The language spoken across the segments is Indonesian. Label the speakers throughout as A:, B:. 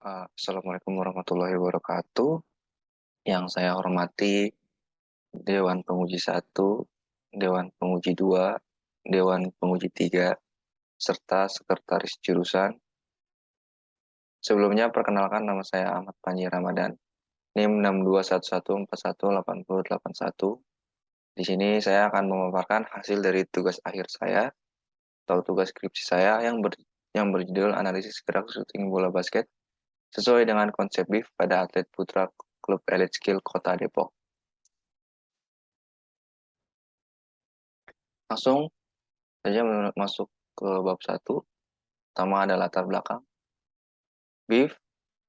A: Assalamualaikum warahmatullahi wabarakatuh. Yang saya hormati Dewan Penguji Satu, Dewan Penguji Dua, Dewan Penguji Tiga, serta Sekretaris Jurusan. Sebelumnya perkenalkan nama saya Ahmad Panji Ramadan, NIM 6211418081. Di sini saya akan memaparkan hasil dari tugas akhir saya atau tugas skripsi saya yang berjudul analisis gerak syuting bola basket sesuai dengan konsep BIF pada atlet putra klub Elite Skill Kota Depok. Langsung saja masuk ke bab 1. Pertama ada latar belakang. BIF,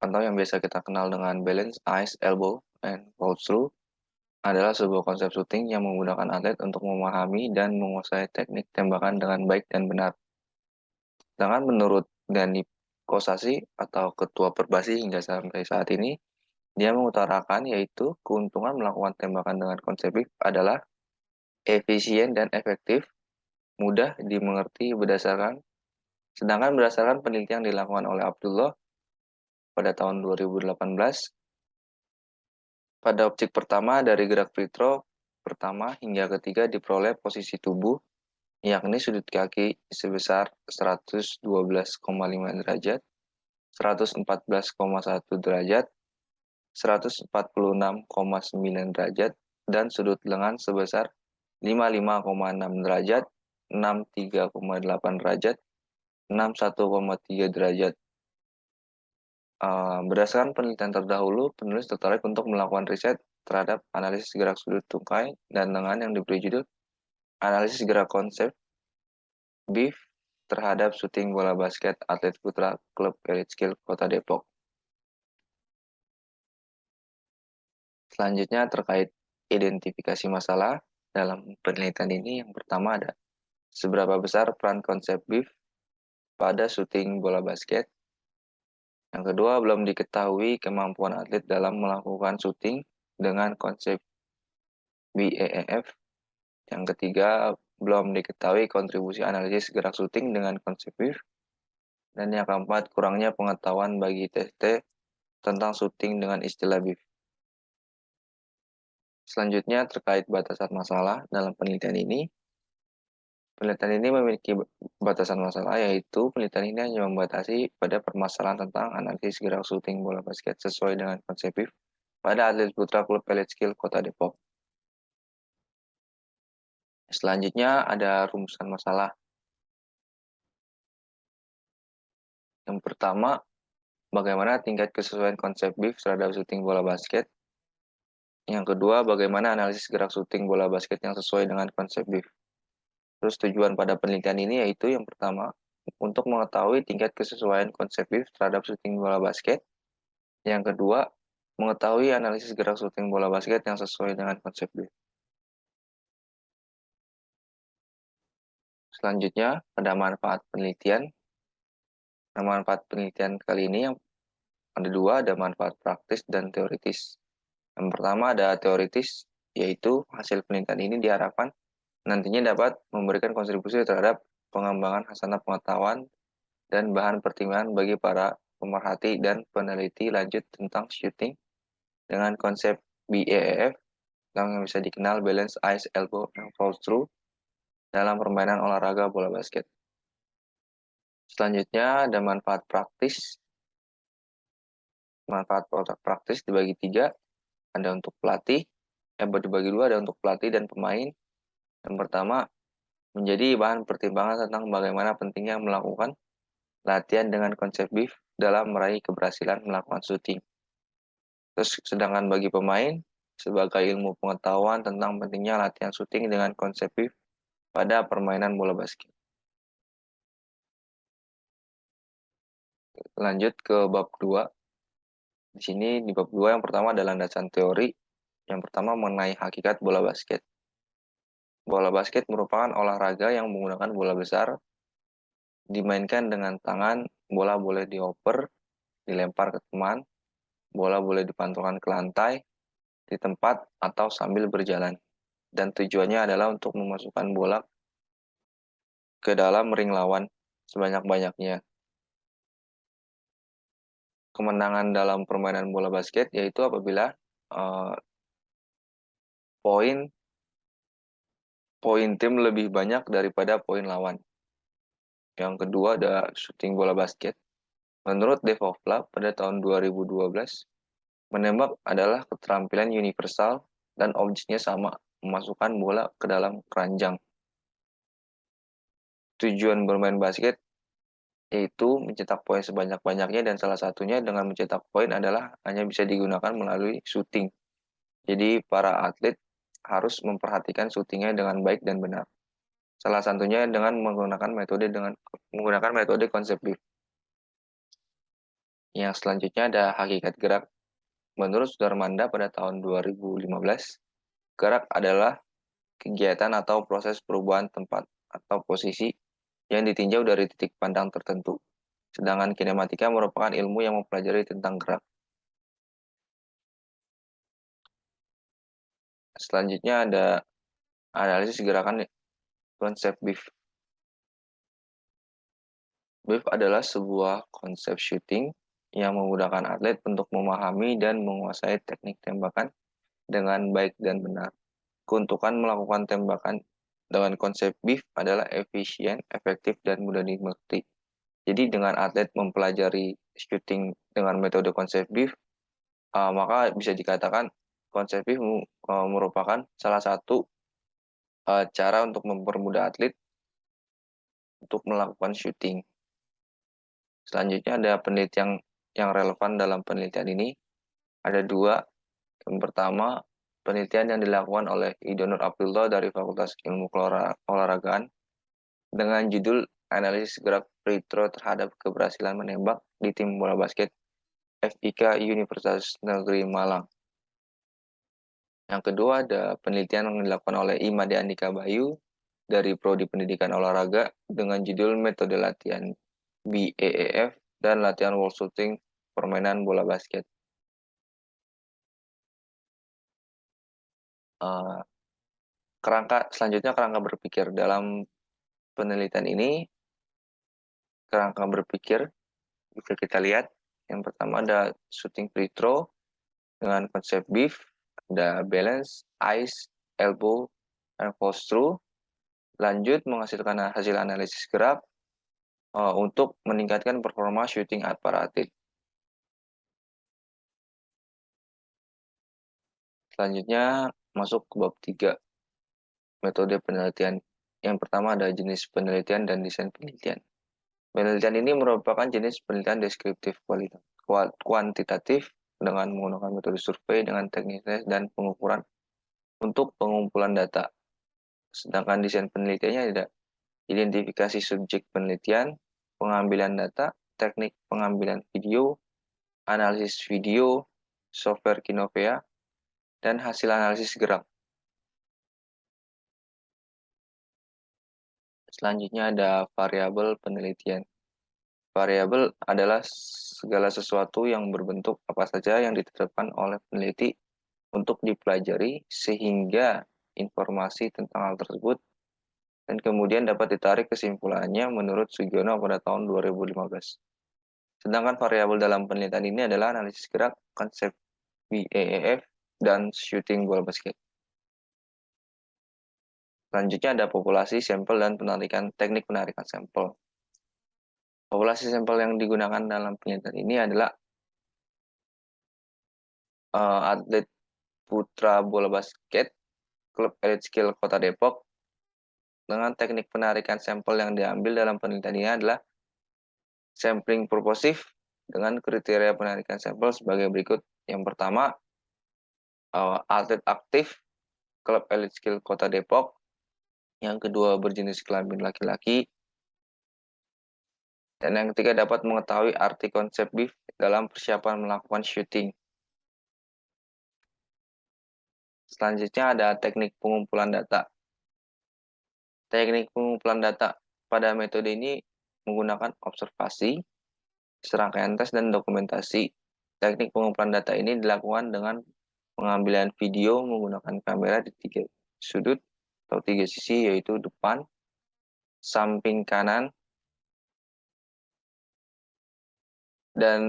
A: atau yang biasa kita kenal dengan balance, ice, elbow, and fall through, adalah sebuah konsep syuting yang menggunakan atlet untuk memahami dan menguasai teknik tembakan dengan baik dan benar. Sedangkan menurut Dani Kosasi atau Ketua Perbasi hingga sampai saat ini, dia mengutarakan yaitu keuntungan melakukan tembakan dengan konsep BIF adalah efisien dan efektif, mudah dimengerti sedangkan berdasarkan penelitian yang dilakukan oleh Abdullah pada tahun 2018, pada objek pertama dari gerak free throw pertama hingga ketiga diperoleh posisi tubuh, yakni sudut kaki sebesar 112,5 derajat, 114,1 derajat, 146,9 derajat, dan sudut lengan sebesar 55,6 derajat, 63,8 derajat, 61,3 derajat. Berdasarkan penelitian terdahulu, penulis tertarik untuk melakukan riset terhadap analisis gerak sudut tungkai dan lengan yang diberi judul Analisis Gerak Konsep BIF terhadap syuting bola basket atlet putra klub Elite Skill Kota Depok. Selanjutnya terkait identifikasi masalah dalam penelitian ini, yang pertama ada seberapa besar peran konsep BIF pada syuting bola basket. Yang kedua, belum diketahui kemampuan atlet dalam melakukan syuting dengan konsep BEEF. Yang ketiga, belum diketahui kontribusi analisis gerak syuting dengan konsep BIF. Dan yang keempat, kurangnya pengetahuan bagi TT tentang syuting dengan istilah BIF. Selanjutnya, terkait batasan masalah dalam penelitian ini. Penelitian ini memiliki batasan masalah, yaitu penelitian ini hanya membatasi pada permasalahan tentang analisis gerak syuting bola basket sesuai dengan konsep BIF pada atlet putra klub Elite Skill Kota Depok. Selanjutnya ada rumusan masalah. Yang pertama, bagaimana tingkat kesesuaian konsep BIF terhadap syuting bola basket. Yang kedua, bagaimana analisis gerak syuting bola basket yang sesuai dengan konsep BIF. Terus tujuan pada penelitian ini yaitu yang pertama, untuk mengetahui tingkat kesesuaian konsep BIF terhadap syuting bola basket. Yang kedua, mengetahui analisis gerak syuting bola basket yang sesuai dengan konsep BIF. Selanjutnya, pada manfaat penelitian. Nah, manfaat penelitian kali ini yang ada dua, ada manfaat praktis dan teoritis. Yang pertama ada teoritis, yaitu hasil penelitian ini diharapkan nantinya dapat memberikan kontribusi terhadap pengembangan hasanah pengetahuan dan bahan pertimbangan bagi para pemerhati dan peneliti lanjut tentang shooting dengan konsep BEEF yang bisa dikenal balance, ice, elbow, and fall through dalam permainan olahraga bola basket. Selanjutnya ada manfaat praktis. Manfaat praktis dibagi tiga, ada untuk pelatih, dibagi dua, ada untuk pelatih dan pemain. Yang pertama, menjadi bahan pertimbangan tentang bagaimana pentingnya melakukan latihan dengan konsep BIF dalam meraih keberhasilan melakukan syuting. Terus, sedangkan bagi pemain, sebagai ilmu pengetahuan tentang pentingnya latihan syuting dengan konsep BIF pada permainan bola basket. Lanjut ke bab 2. Di sini di bab 2 yang pertama adalah landasan teori. Yang pertama mengenai hakikat bola basket. Bola basket merupakan olahraga yang menggunakan bola besar, dimainkan dengan tangan, bola boleh dioper, dilempar ke teman, bola boleh dipantulkan ke lantai, di tempat, atau sambil berjalan. Dan tujuannya adalah untuk memasukkan bola ke dalam ring lawan sebanyak-banyaknya. kemenangan dalam permainan bola basket yaitu apabila uh, poin poin tim lebih banyak daripada poin lawan. Yang kedua ada shooting bola basket. Menurut Devovla pada tahun 2012, menembak adalah keterampilan universal dan objeknya sama, memasukkan bola ke dalam keranjang. Tujuan bermain basket yaitu mencetak poin sebanyak-banyaknya dan salah satunya dengan mencetak poin adalah hanya bisa digunakan melalui shooting. Jadi para atlet harus memperhatikan syutingnya dengan baik dan benar. Salah satunya dengan menggunakan metode konsep BIF. Yang selanjutnya ada hakikat gerak. Menurut Sudarmanda pada tahun 2015, gerak adalah kegiatan atau proses perubahan tempat atau posisi yang ditinjau dari titik pandang tertentu. Sedangkan kinematika merupakan ilmu yang mempelajari tentang gerak. Selanjutnya ada analisis gerakan konsep BIF. BIF adalah sebuah konsep shooting yang memudahkan atlet untuk memahami dan menguasai teknik tembakan dengan baik dan benar. Keuntungan melakukan tembakan dengan konsep BIF adalah efisien, efektif, dan mudah dimengerti. Jadi dengan atlet mempelajari shooting dengan metode konsep BIF, maka bisa dikatakan konsep BIF merupakan salah satu cara untuk mempermudah atlet untuk melakukan shooting. Selanjutnya ada penelitian yang relevan dalam penelitian ini. Ada dua. Yang pertama, penelitian yang dilakukan oleh Idonur Abdullah dari Fakultas Ilmu Olahragaan dengan judul Analisis Gerak Free Throw terhadap keberhasilan menembak di tim bola basket FIK Universitas Negeri Malang. Yang kedua ada penelitian yang dilakukan oleh Imade Andika Bayu dari Prodi Pendidikan Olahraga dengan judul Metode Latihan BAEF dan Latihan Wall Shooting Permainan Bola Basket. Selanjutnya kerangka berpikir. Dalam penelitian ini, kerangka berpikir bisa kita lihat. Yang pertama ada shooting free throw dengan konsep BIF, ada balance, ice, elbow, dan false through. Lanjut menghasilkan hasil analisis gerak untuk meningkatkan performa shooting para atlet. Selanjutnya masuk ke bab 3, metode penelitian. Yang pertama ada jenis penelitian dan desain penelitian. Penelitian ini merupakan jenis penelitian deskriptif kuantitatif dengan menggunakan metode survei dengan teknik tes dan pengukuran untuk pengumpulan data. Sedangkan desain penelitiannya ada identifikasi subjek penelitian, pengambilan data, teknik pengambilan video, analisis video, software Kinovea, dan hasil analisis gerak. Selanjutnya ada variabel penelitian. Variabel adalah segala sesuatu yang berbentuk apa saja yang ditetapkan oleh peneliti untuk dipelajari sehingga informasi tentang hal tersebut dan kemudian dapat ditarik kesimpulannya menurut Sugiono pada tahun 2015. Sedangkan variabel dalam penelitian ini adalah analisis gerak, konsep BAEF, dan shooting bola basket. Selanjutnya ada populasi, sampel, dan teknik penarikan sampel. Populasi sampel yang digunakan dalam penelitian ini adalah atlet putra bola basket klub Elite Skill Kota Depok. Dengan teknik penarikan sampel yang diambil dalam penelitian ini adalah sampling purposif dengan kriteria penarikan sampel sebagai berikut. Yang pertama, atlet aktif klub Elite Skill Kota Depok. Yang kedua, berjenis kelamin laki-laki. Dan yang ketiga, dapat mengetahui arti konsep BIF dalam persiapan melakukan shooting. Selanjutnya ada teknik pengumpulan data. Teknik pengumpulan data pada metode ini menggunakan observasi, serangkaian tes, dan dokumentasi. Teknik pengumpulan data ini dilakukan dengan pengambilan video menggunakan kamera di 3 sudut atau 3 sisi, yaitu depan, samping kanan, dan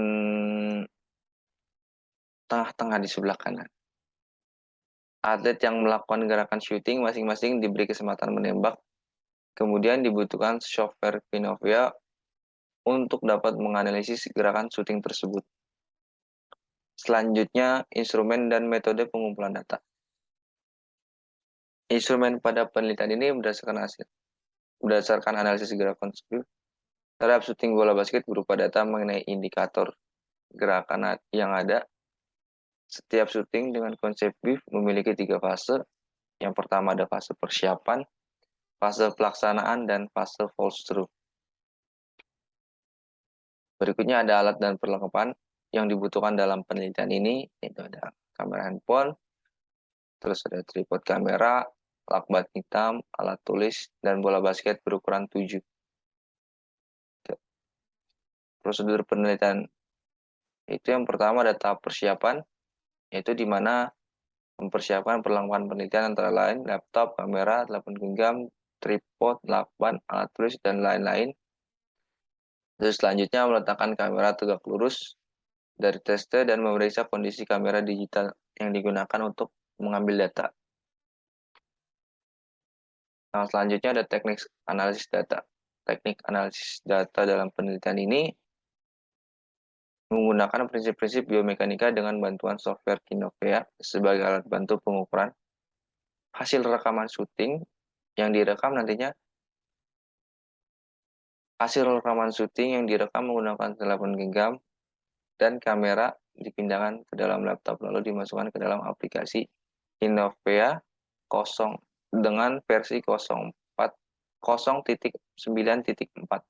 A: tengah-tengah di sebelah kanan. Atlet yang melakukan gerakan shooting masing-masing diberi kesempatan menembak. Kemudian dibutuhkan software Finovia untuk dapat menganalisis gerakan shooting tersebut. Selanjutnya, instrumen dan metode pengumpulan data. Instrumen pada penelitian ini berdasarkan analisis gerakan terhadap shooting bola basket berupa data mengenai indikator gerakan yang ada. Setiap shooting dengan konsep BIF memiliki 3 fase. Yang pertama ada fase persiapan, fase pelaksanaan, dan fase follow-through. Berikutnya ada alat dan perlengkapan yang dibutuhkan dalam penelitian ini, yaitu ada kamera handphone, terus ada tripod kamera, lakban hitam, alat tulis, dan bola basket berukuran 7. Prosedur penelitian itu yang pertama ada tahap persiapan, yaitu di mana mempersiapkan perlengkapan penelitian antara lain laptop, kamera, telepon genggam, tripod, lakban, alat tulis, dan lain-lain. Terus selanjutnya meletakkan kamera tegak lurus dari tester dan memeriksa kondisi kamera digital yang digunakan untuk mengambil data. Nah, selanjutnya ada teknik analisis data. Teknik analisis data dalam penelitian ini menggunakan prinsip-prinsip biomekanika dengan bantuan software Kinovea sebagai alat bantu pengukuran hasil rekaman syuting yang direkam nantinya. Hasil rekaman syuting yang direkam menggunakan telepon genggam dan kamera dipindahkan ke dalam laptop lalu dimasukkan ke dalam aplikasi Kinovea 0 dengan versi 0.9.4.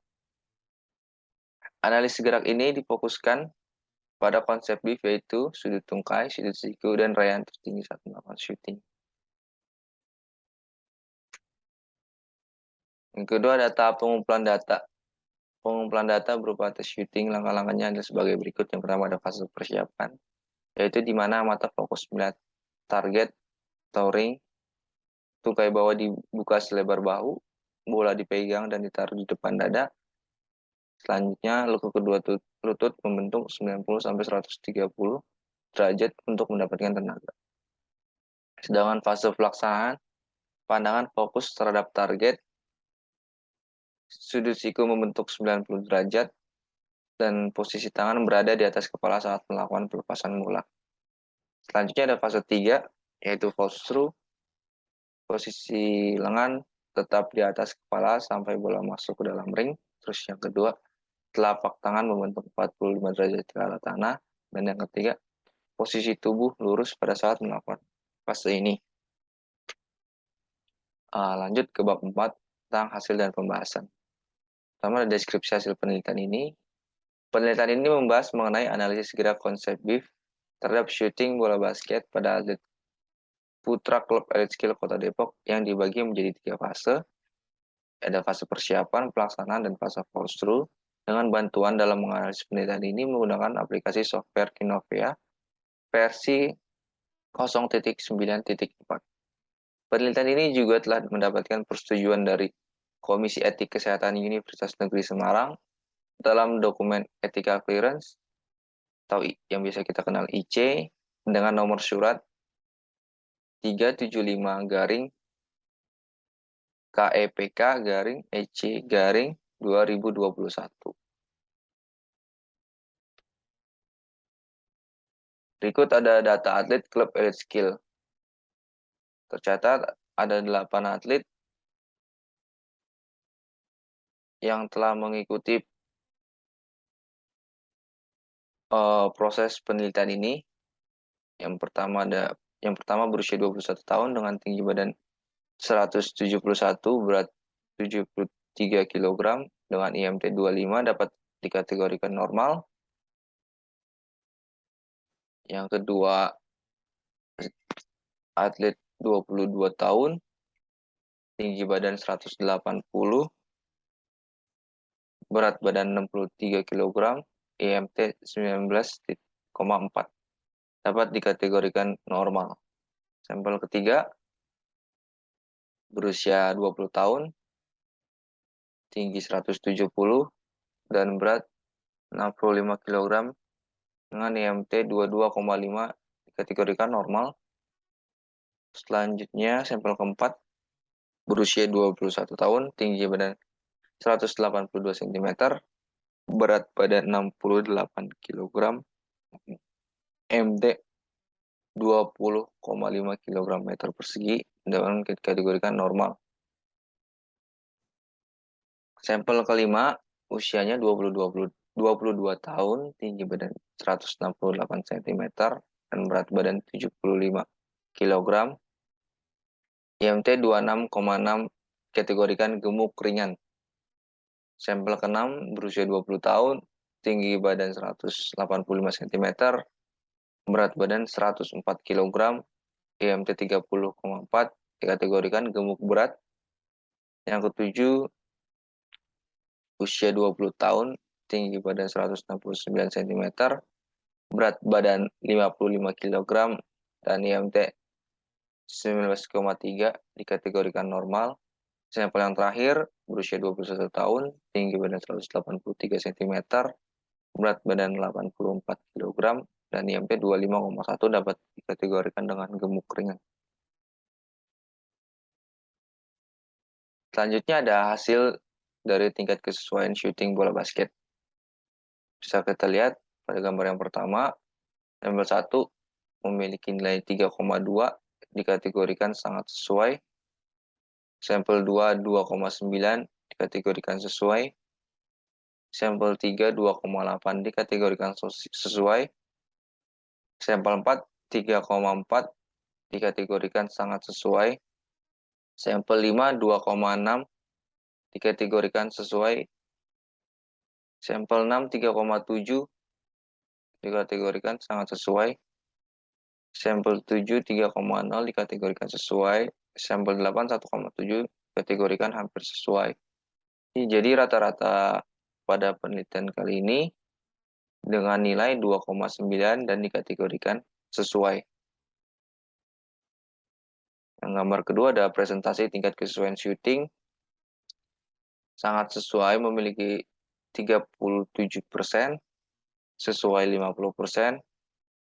A: Analisis gerak ini difokuskan pada konsep BIF yaitu sudut tungkai, sudut siku, dan raihan tertinggi saat melakukan syuting. Yang kedua ada tahap pengumpulan data. Pengumpulan data berupa tes syuting, langkah-langkahnya adalah sebagai berikut. Yang pertama ada fase persiapan, yaitu di mana mata fokus melihat target atau ring, tungkai bawah dibuka selebar bahu, bola dipegang dan ditaruh di depan dada. Selanjutnya, lekuk kedua lutut membentuk 90-130 derajat untuk mendapatkan tenaga. Sedangkan fase pelaksanaan, pandangan fokus terhadap target, sudut siku membentuk 90 derajat, dan posisi tangan berada di atas kepala saat melakukan pelepasan bola. Selanjutnya ada fase 3, yaitu follow-through. Posisi lengan tetap di atas kepala sampai bola masuk ke dalam ring. Terus yang kedua, telapak tangan membentuk 45 derajat ke arah tanah. Dan yang ketiga, posisi tubuh lurus pada saat melakukan fase ini. Lanjut ke bab 4 tentang hasil dan pembahasan. Pertama ada deskripsi hasil penelitian ini. Penelitian ini membahas mengenai analisis gerak konsep BIF terhadap syuting bola basket pada atlet putra klub Elite Skill Kota Depok yang dibagi menjadi 3 fase. Ada fase persiapan, pelaksanaan, dan fase follow-through. Dengan bantuan dalam menganalisis penelitian ini menggunakan aplikasi software Kinovea versi 0.9.4. Penelitian ini juga telah mendapatkan persetujuan dari Komisi Etik Kesehatan Universitas Negeri Semarang dalam dokumen Ethical Clearance atau yang biasa kita kenal IC dengan nomor surat 375 garing KEPK garing EC garing 2021. Berikut ada data atlet klub Elite Skill. Tercatat ada 8 atlet yang telah mengikuti proses penelitian ini. Yang pertama berusia 21 tahun dengan tinggi badan 171, berat 73 kg dengan IMT 25 dapat dikategorikan normal. Yang kedua, atlet 22 tahun, tinggi badan 180, berat badan 63 kg, IMT 19,4 dapat dikategorikan normal. Sampel ketiga, berusia 20 tahun, tinggi 170, dan berat 65 kg dengan IMT 22,5 dikategorikan normal. Selanjutnya sampel keempat berusia 21 tahun, tinggi badan 182 cm, berat badan 68 kg, MT 20,5 kg meter persegi dan dikategorikan normal. Sampel kelima usianya 22 tahun, tinggi badan 168 cm, dan berat badan 75 kg, IMT 26,6 kategorikan gemuk ringan. Sampel keenam berusia 20 tahun, tinggi badan 185 cm, berat badan 104 kg, IMT 30,4 dikategorikan gemuk berat. Yang ketujuh, usia 20 tahun, tinggi badan 169 cm, berat badan 55 kg, dan IMT 19,3 dikategorikan normal. Sampel yang terakhir berusia 21 tahun, tinggi badan 183 cm, berat badan 84 kg, dan IMT 25,1 dapat dikategorikan dengan gemuk ringan. Selanjutnya ada hasil dari tingkat kesesuaian syuting bola basket. Bisa kita lihat pada gambar yang pertama, sampel 1 memiliki nilai 3,2 dikategorikan sangat sesuai. Sampel 2 2,9 dikategorikan sesuai. Sampel 3 2,8 dikategorikan sesuai. Sampel 4 3,4 dikategorikan sangat sesuai. Sampel 5 2,6 dikategorikan sesuai. Sampel 6 3,7 dikategorikan sangat sesuai. Sampel 7 3,0 dikategorikan sesuai. Sampel 8 1,7 dikategorikan hampir sesuai. Jadi rata-rata pada penelitian kali ini dengan nilai 2,9 dan dikategorikan sesuai. Yang gambar kedua ada presentasi tingkat kesesuaian syuting. Sangat sesuai memiliki 37%, sesuai 50%,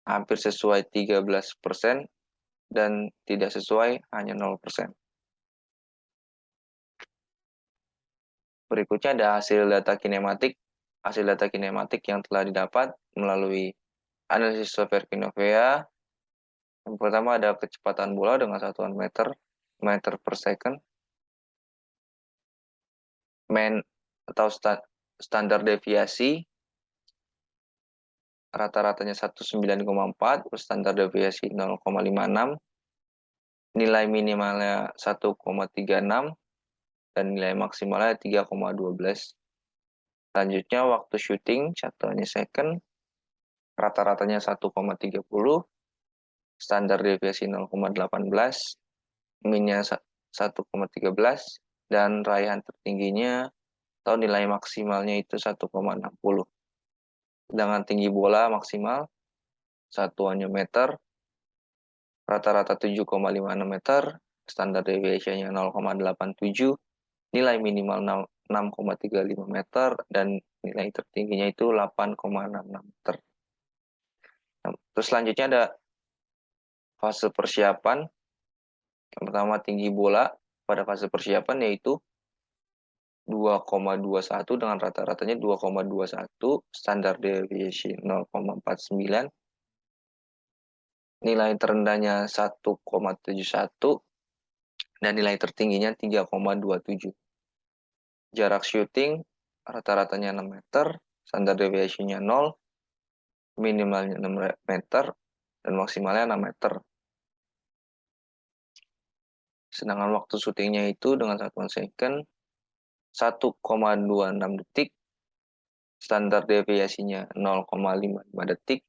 A: hampir sesuai 13%, dan tidak sesuai hanya 0%. Berikutnya ada hasil data kinematik. Hasil data kinematik yang telah didapat melalui analisis software Kinovea. Yang pertama ada kecepatan bola dengan satuan meter per second. Mean atau standar deviasi rata-ratanya 19,4, standar deviasi 0,56, nilai minimalnya 1,36, dan nilai maksimalnya 3,12. Selanjutnya waktu syuting, satuannya second, rata-ratanya 1,30, standar deviasi 0,18, minnya 1,13, dan raihan tertingginya atau nilai maksimalnya itu 1,60. Sedangkan tinggi bola maksimal, satuannya meter, rata-rata 7,56 meter, standar deviasinya 0,87, nilai minimal 6,35 meter, dan nilai tertingginya itu 8,66 meter. Nah, terus selanjutnya ada fase persiapan. Yang pertama tinggi bola pada fase persiapan yaitu 2,21 dengan rata-ratanya 2,21, standar deviasi 0,49, nilai terendahnya 1,71, dan nilai tertingginya 3,27. Jarak syuting rata-ratanya 6 meter, standar deviasinya 0, minimalnya 6 meter, dan maksimalnya 6 meter. Sedangkan waktu syutingnya itu dengan satuan second 1,26 detik, standar deviasinya 0,55 detik,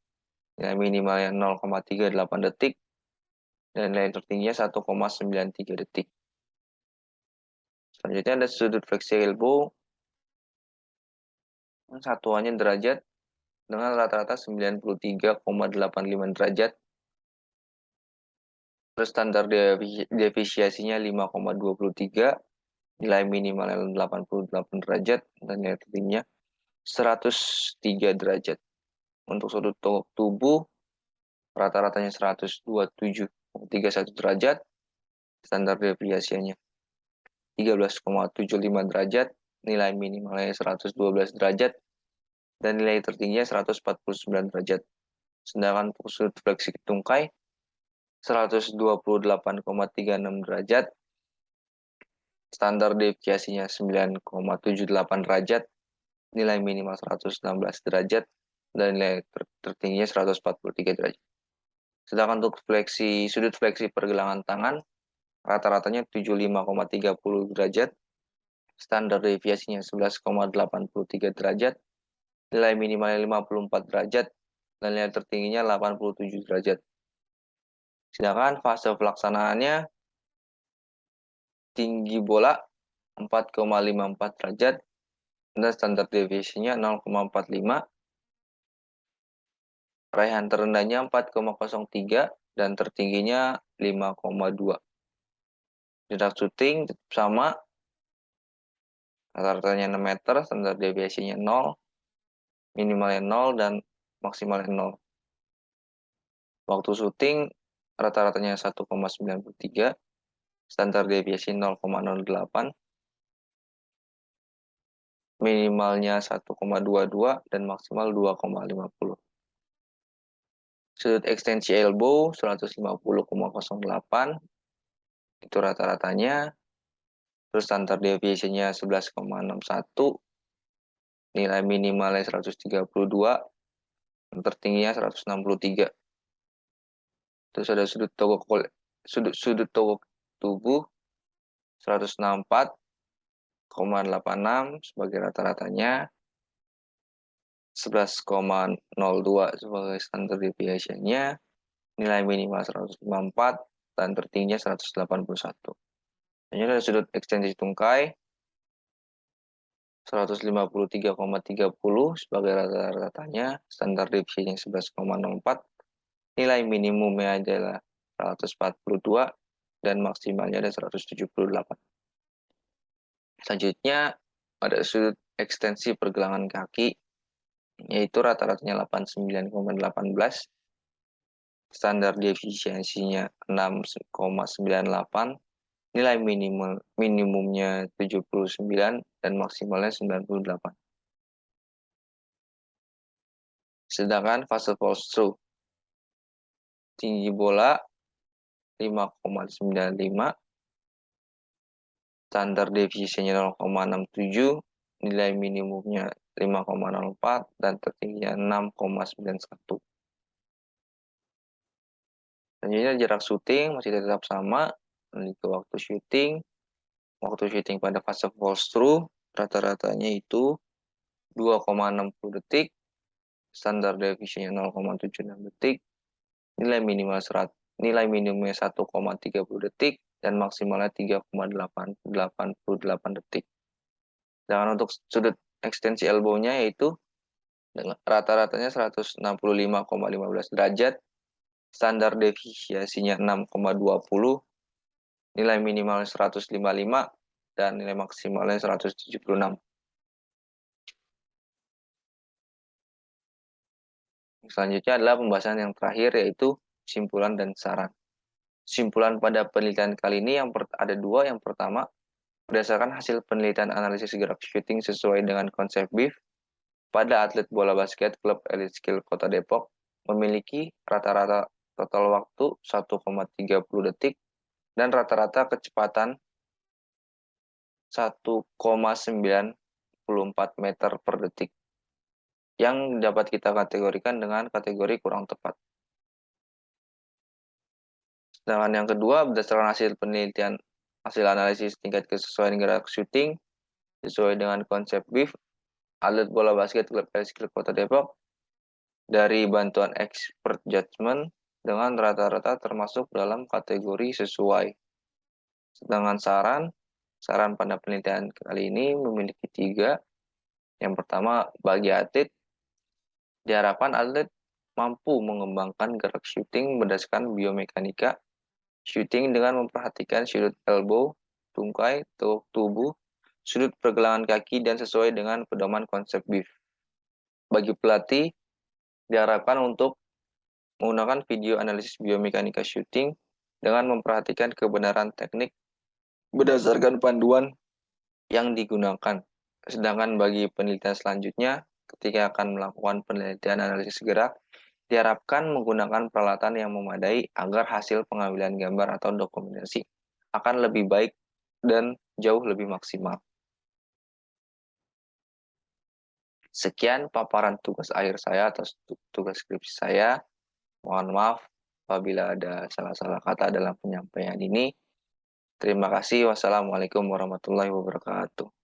A: nilai minimalnya 0,38 detik, dan nilai tertingginya 1,93 detik. Selanjutnya ada sudut fleksi elbow, satuannya derajat dengan rata-rata 93,85 derajat. Terus standar deviasinya 5,23, nilai minimalnya 88 derajat, dan nilai tertingginya 103 derajat. Untuk sudut tengok tubuh, rata-ratanya 127,31 derajat, standar deviasinya 13,75 derajat, nilai minimalnya 112 derajat, dan nilai tertingginya 149 derajat. Sedangkan untuk sudut fleksi tungkai 128,36 derajat, standar deviasinya 9,78 derajat, nilai minimal 116 derajat, dan nilai tertingginya 143 derajat. Sedangkan untuk sudut fleksi pergelangan tangan, rata-ratanya 75,30 derajat, standar deviasinya 11,83 derajat, nilai minimalnya 54 derajat, dan nilai tertingginya 87 derajat. Sedangkan fase pelaksanaannya tinggi bola 4,54 derajat, dan standar deviasinya 0,45, raihan terendahnya 4,03 dan tertingginya 5,2. Jarak syuting tetap sama, rata-ratanya 6 meter, standar deviasinya 0, minimalnya 0, dan maksimalnya 0. Waktu syuting rata-ratanya 1,93, standar deviasi 0,08, minimalnya 1,22, dan maksimal 2,50. Sudut ekstensi elbow 150,08, itu rata-ratanya. Terus standar deviasinya 11,61, nilai minimalnya 132, dan tertingginya 163. Terus ada sudut togok tubuh 164,86 sebagai rata-ratanya, 11,02 sebagai standar deviation-nya, nilai minimal 154, dan tertingginya 181. Ini ada sudut ekstensi tungkai 153,30 sebagai rata-ratanya, standar deviasinya 11,04, nilai minimumnya adalah 142, dan maksimalnya ada 178. Selanjutnya ada sudut ekstensi pergelangan kaki, yaitu rata-ratanya 89,18, standar defisiensinya 6,98, nilai minimumnya 79, dan maksimalnya 98. Sedangkan fase false through, tinggi bola 5,95, standar defisiensinya 0,67, nilai minimumnya 5,04, dan tertingginya 6,91. Selanjutnya jarak syuting masih tetap sama, ke waktu syuting. Waktu syuting pada fase false through rata-ratanya itu 2,60 detik, standar defisiennya 0,76 detik, nilai minimumnya 1,30 detik, dan maksimalnya 3,88 detik. Sedangkan untuk sudut ekstensi elbow-nya yaitu rata-ratanya 165,15 derajat, standar deviasinya 6,20, nilai minimal 155, dan nilai maksimalnya 176. Selanjutnya adalah pembahasan yang terakhir, yaitu kesimpulan dan saran. Kesimpulan pada penelitian kali ini ada dua. Yang pertama, berdasarkan hasil penelitian analisis gerak shooting sesuai dengan konsep BIF pada atlet bola basket klub Elite Skill Kota Depok memiliki rata-rata total waktu 1,30 detik dan rata-rata kecepatan 1,94 meter per detik, yang dapat kita kategorikan dengan kategori kurang tepat. Sedangkan yang kedua, berdasarkan hasil analisis tingkat kesesuaian gerak shooting sesuai dengan konsep BIF atlet bola basket klub Skill Kota Depok dari bantuan expert judgment dengan rata-rata termasuk dalam kategori sesuai. Sedangkan saran pada penelitian kali ini memiliki 3. Yang pertama, bagi atlet, diharapkan atlet mampu mengembangkan gerak shooting berdasarkan biomekanika shooting dengan memperhatikan sudut elbow, tungkai, tubuh, sudut pergelangan kaki, dan sesuai dengan pedoman konsep BIF. Bagi pelatih, diharapkan untuk menggunakan video analisis biomekanika shooting dengan memperhatikan kebenaran teknik berdasarkan panduan yang digunakan. Sedangkan bagi penelitian selanjutnya, ketika akan melakukan penelitian analisis gerak, diharapkan menggunakan peralatan yang memadai agar hasil pengambilan gambar atau dokumentasi akan lebih baik dan jauh lebih maksimal. Sekian paparan tugas akhir saya atau tugas skripsi saya. Mohon maaf apabila ada salah-salah kata dalam penyampaian ini. Terima kasih. Wassalamualaikum warahmatullahi wabarakatuh.